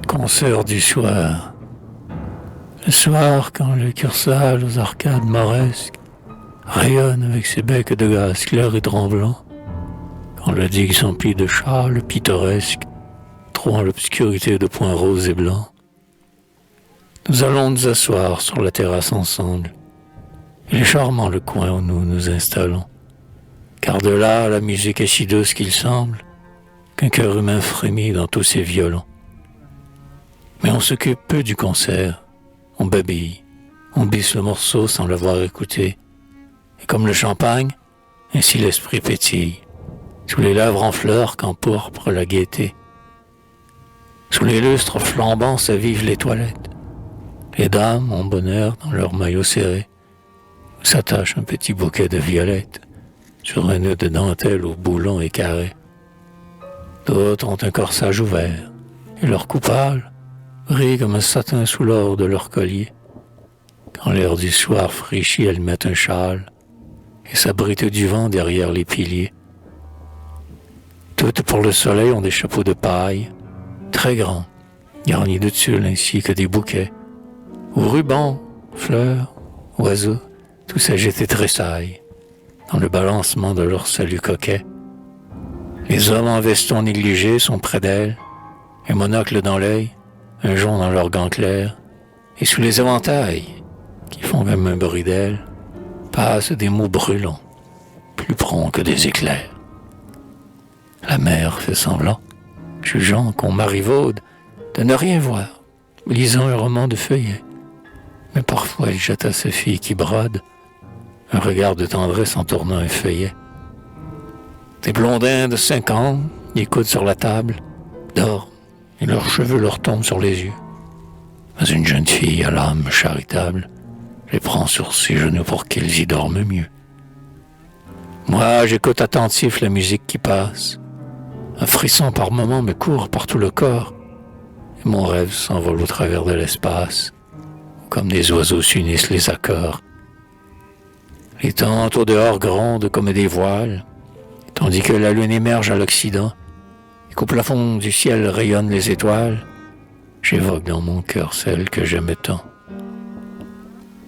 Concert du soir. Le soir, quand le cursal aux arcades mauresques rayonne avec ses becs de gaz clairs et tremblants, quand la digue s'emplit de châles pittoresques, trouant l'obscurité de points roses et blancs, nous allons nous asseoir sur la terrasse ensemble. Il est charmant le coin où nous nous installons, car de là, la musique est si douce qu'il semble qu'un cœur humain frémit dans tous ses violons. Mais on s'occupe peu du concert, on babille, on bisse le morceau sans l'avoir écouté, et comme le champagne, ainsi l'esprit pétille, sous les lèvres en fleurs qu'empourpre la gaieté. Sous les lustres flambants s'avivent les toilettes, les dames ont bonheur dans leurs maillots serrés, où s'attache un petit bouquet de violettes sur un nœud de dentelle au boulon et carré. D'autres ont un corsage ouvert, et leur cou pâle brille comme un satin sous l'or de leur collier. Quand l'air du soir fraîchit, elles mettent un châle et s'abritent du vent derrière les piliers. Toutes pour le soleil ont des chapeaux de paille, très grands, garnis de tulle ainsi que des bouquets, où rubans, fleurs, oiseaux, tout s'agite et tressaille dans le balancement de leur salut coquet. Les hommes en veston négligés sont près d'elles, un monocle dans l'œil, un jonc dans leurs gants clairs, et sous les éventails, qui font même un bruit d'ailes, passent des mots brûlants, plus prompts que des éclairs. La mère fait semblant, jugeant qu'on marivaude de ne rien voir, lisant un roman de feuillet. Mais parfois elle jette à sa fille qui brode un regard de tendresse en tournant un feuillet. Des blondins de 5 ans, les coudes sur la table, dorment, et leurs cheveux leur tombent sur les yeux. Mais une jeune fille à l'âme charitable les prend sur ses genoux pour qu'ils y dorment mieux. Moi, j'écoute attentif la musique qui passe. Un frisson par moments me court par tout le corps, et mon rêve s'envole au travers de l'espace, comme des oiseaux s'unissent les accords. Les tentes au dehors grondent comme des voiles, tandis que la lune émerge à l'Occident, et qu'au plafond du ciel rayonnent les étoiles. J'évoque dans mon cœur celle que j'aimais tant.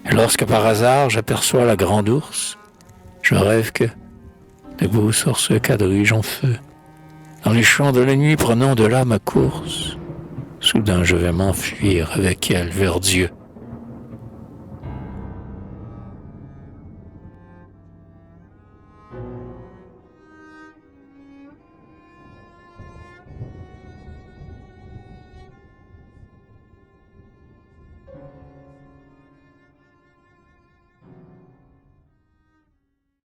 Et lorsque par hasard j'aperçois la grande ours, je rêve que, debout sur ce quadrige en feu, dans les champs de la nuit prenant de là ma course, soudain je vais m'enfuir avec elle vers Dieu.